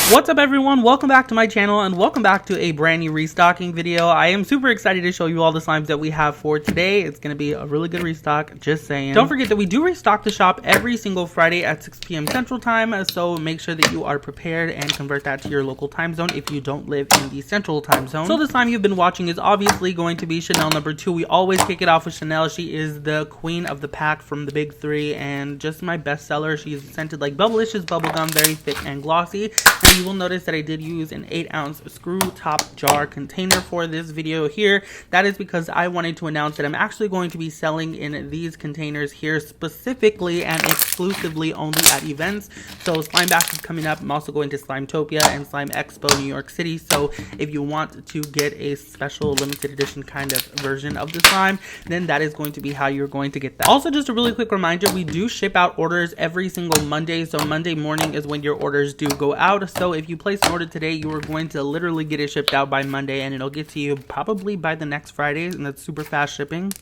What's up everyone, welcome back to my channel and welcome back to a brand new restocking video. I am super excited to show you all the slimes that we have for today. It's going to be a really good restock, just saying. Don't forget that we do restock the shop every single Friday at 6 p.m. Central Time, so make sure that you are prepared and convert that to your local time zone if you don't live in the Central Time Zone. So the slime you've been watching is obviously going to be Chanel number 2. We always kick it off with Chanel. She is the queen of the pack from the big three and just my best seller. She's scented like Bubblicious bubblegum, very thick and glossy. And you will notice that I did use an 8-ounce screw top jar container for this video here. That is because I wanted to announce that I'm actually going to be selling in these containers here specifically and exclusively only at events. So Slime Bash is coming up. I'm also going to Slimetopia and Slime Expo New York City. So if you want to get a special limited edition kind of version of the slime, then that is going to be how you're going to get that. Also, just a really quick reminder, we do ship out orders every single Monday. So Monday morning is when your orders do go out. So if you place an order today, you are going to literally get it shipped out by Monday and it'll get to you probably by the next Friday, and that's super fast shipping.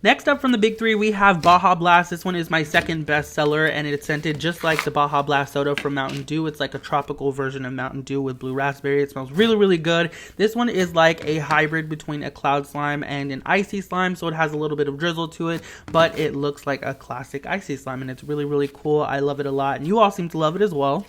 Next up from the big three, we have Baja Blast. This one is my second best seller, and it's scented just like the Baja Blast soda from Mountain Dew. It's like a tropical version of Mountain Dew with blue raspberry. It smells really, really good. This one is like a hybrid between a cloud slime and an icy slime, so it has a little bit of drizzle to it, but it looks like a classic icy slime, and it's really, really cool. I love it a lot, and you all seem to love it as well.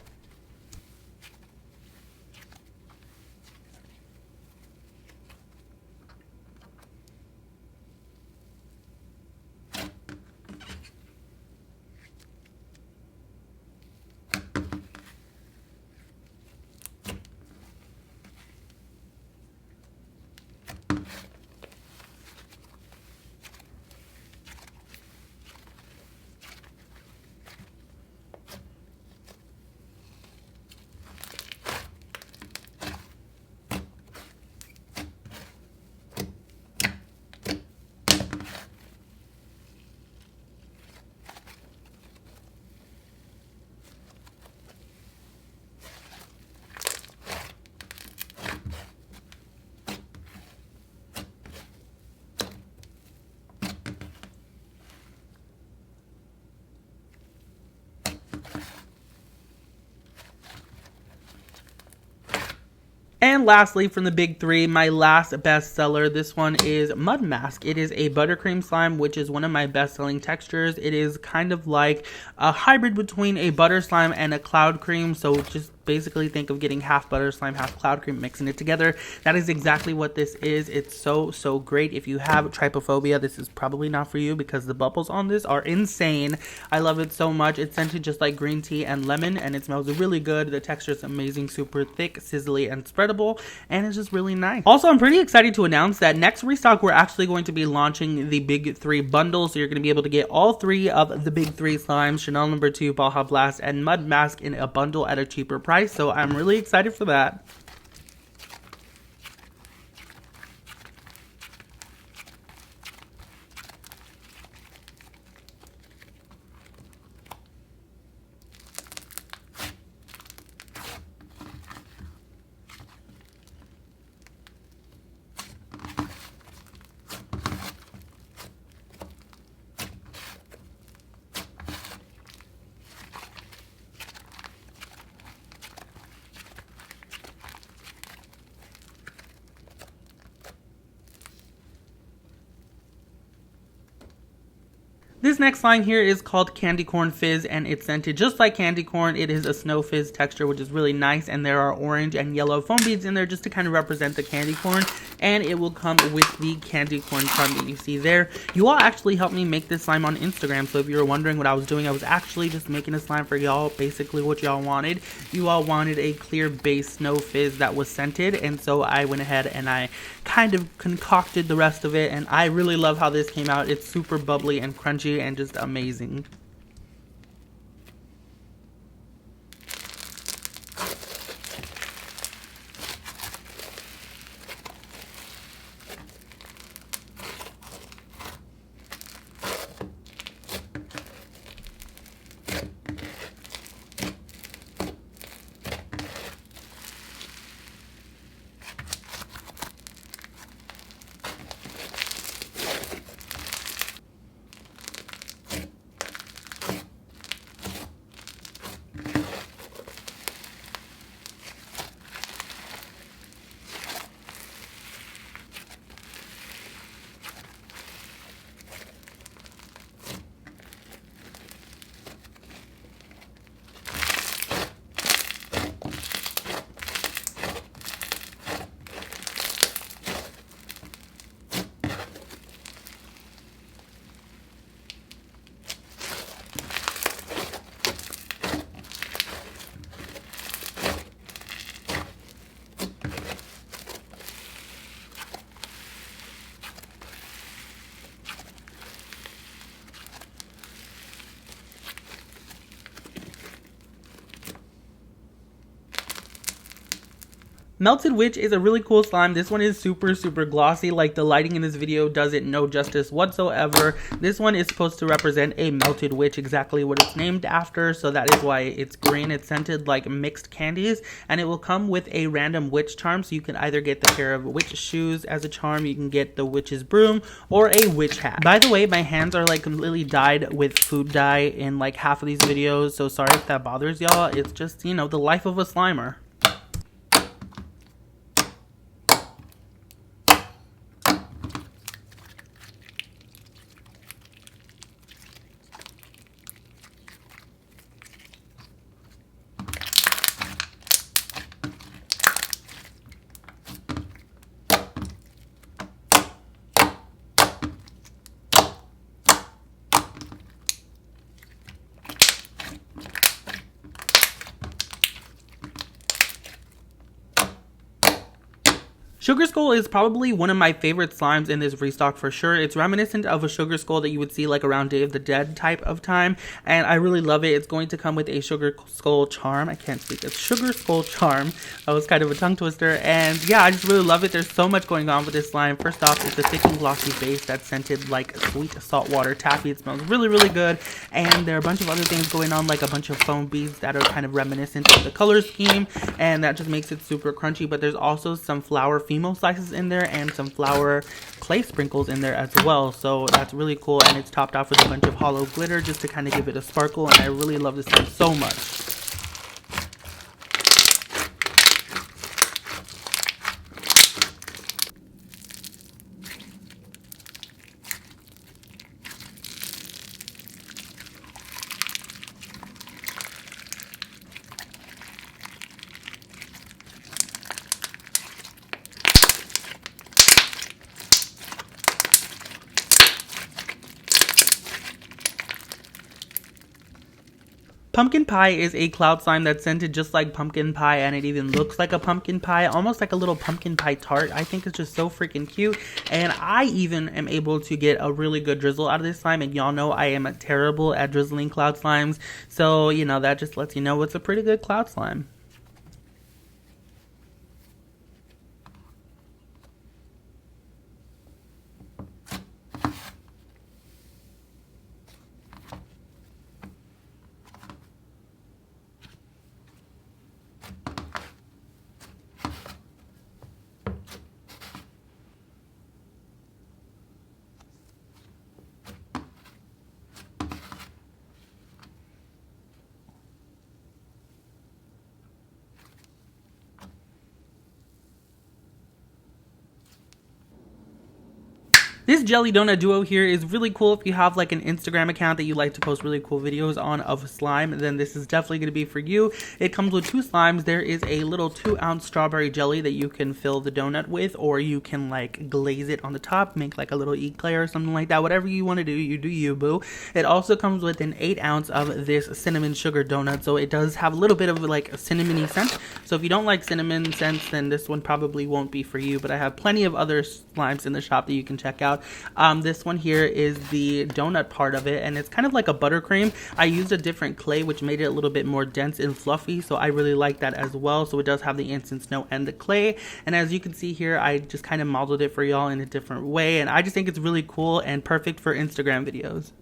And lastly, from the big three, my last best seller, this one is Mud Mask. It is a buttercream slime, which is one of my best selling textures. It is kind of like a hybrid between a butter slime and a cloud cream. So just basically think of getting half butter slime, half cloud cream, mixing it together. That is exactly what this is. It's so great. If you have trypophobia, this is probably not for you because the bubbles on this are insane. I love it so much. It's scented just like green tea and lemon, and it smells really good. The texture is amazing, super thick, sizzly, and spreadable, and it's just really nice. Also, I'm pretty excited to announce that next restock, we're actually going to be launching the big three bundle, so you're going to be able to get all three of the big three slimes, Chanel number 2, Baja Blast, and Mud Mask in a bundle at a cheaper price. So I'm really excited for that. This next slime here is called Candy Corn Fizz, and it's scented just like candy corn. It is a snow fizz texture, which is really nice, and there are orange and yellow foam beads in there just to kind of represent the candy corn, and it will come with the candy corn charm that you see there. You all actually helped me make this slime on Instagram, so if you were wondering what I was doing, I was actually just making a slime for y'all, basically what y'all wanted. You all wanted a clear base snow fizz that was scented, and so I went ahead and I kind of concocted the rest of it, and I really love how this came out. It's super bubbly and crunchy and just amazing. Melted Witch is a really cool slime. This one is super glossy. Like, the lighting in this video does it no justice whatsoever. This one is supposed to represent a melted witch, exactly what it's named after, so that is why it's green. It's scented like mixed candies, and it will come with a random witch charm, so you can either get the pair of witch shoes as a charm, you can get the witch's broom, or a witch hat. By the way, my hands are like completely dyed with food dye in like half of these videos, so sorry if that bothers y'all. It's just, you know, the life of a slimer. Sugar Skull is probably one of my favorite slimes in this restock for sure. It's reminiscent of a Sugar Skull that you would see like around Day of the Dead type of time, and I really love it. It's going to come with a Sugar Skull charm. I can't speak. It's Sugar Skull charm. That was kind of a tongue twister, and yeah, I just really love it. There's so much going on with this slime. First off, it's a thick and glossy base that's scented like sweet saltwater taffy. It smells really good, and there are a bunch of other things going on, like a bunch of foam beads that are kind of reminiscent of the color scheme, and that just makes it super crunchy. But there's also some flower female slices in there and some flower clay sprinkles in there as well, so that's really cool. And it's topped off with a bunch of hollow glitter just to kind of give it a sparkle, and I really love this slime so much. Pumpkin Pie is a cloud slime that's scented just like pumpkin pie, and it even looks like a pumpkin pie, almost like a little pumpkin pie tart. I think it's just so freaking cute, and I even am able to get a really good drizzle out of this slime, and y'all know I am terrible at drizzling cloud slimes, so you know, that just lets you know it's a pretty good cloud slime. This jelly donut duo here is really cool. If you have like an Instagram account that you like to post really cool videos on of slime, then this is definitely going to be for you. It comes with two slimes. There is a little 2-ounce strawberry jelly that you can fill the donut with, or you can like glaze it on the top, make like a little eclair or something like that. Whatever you want to do, you do you, boo. It also comes with an 8-ounce of this cinnamon sugar donut, so it does have a little bit of like a cinnamony scent. So if you don't like cinnamon scents, then this one probably won't be for you, but I have plenty of other slimes in the shop that you can check out. This one here is the donut part of it, and it's kind of like a buttercream. I used a different clay, which made it a little bit more dense and fluffy, so I really like that as well. So it does have the instant snow and the clay, and as you can see here, I just kind of modeled it for y'all in a different way, and I just think it's really cool and perfect for Instagram videos.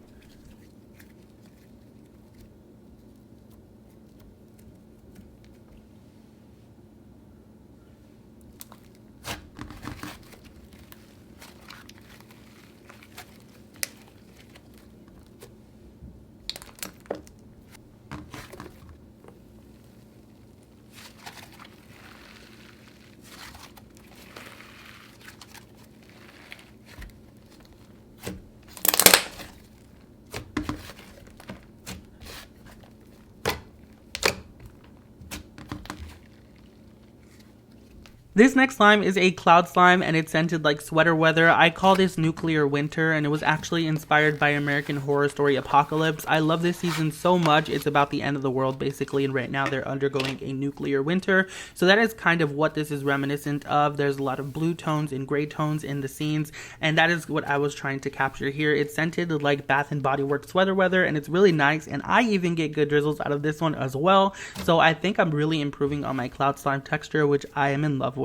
This next slime is a cloud slime and it's scented like sweater weather. I call this nuclear winter and it was actually inspired by American Horror Story Apocalypse. I love this season so much. It's about the end of the world basically, and right now they're undergoing a nuclear winter. So that is kind of what this is reminiscent of. There's a lot of blue tones and gray tones in the scenes, and that is what I was trying to capture here. It's scented like Bath and Body Works sweater weather and it's really nice, and I even get good drizzles out of this one as well. So I think I'm really improving on my cloud slime texture, which I am in love with.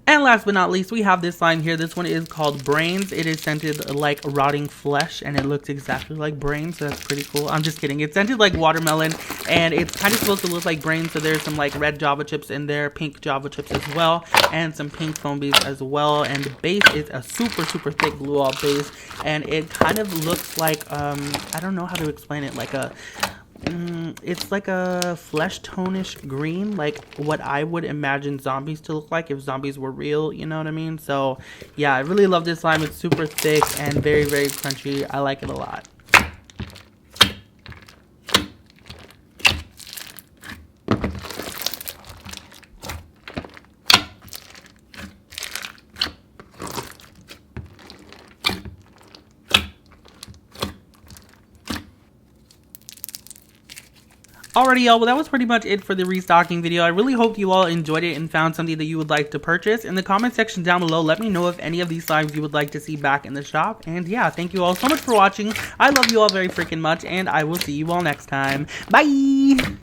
And last but not least, we have this slime here. This one is called Brains. It is scented like rotting flesh, and it looks exactly like brains, so that's pretty cool. I'm just kidding. It's scented like watermelon, and it's kind of supposed to look like brains, so there's some like red Java chips in there, pink Java chips as well, and some pink foam beads as well. And the base is a super, super thick glue-all base, and it kind of looks like, I don't know how to explain it, like a... it's like a flesh tonish green, like what I would imagine zombies to look like if zombies were real, you know what I mean? So yeah, I really love this slime. It's super thick and very, very crunchy. I like it a lot. Alrighty, y'all, well, that was pretty much it for the restocking video. I really hope you all enjoyed it and found something that you would like to purchase. In the comment section down below, let me know if any of these slimes you would like to see back in the shop. And yeah, thank you all so much for watching. I love you all very freaking much, and I will see you all next time. Bye!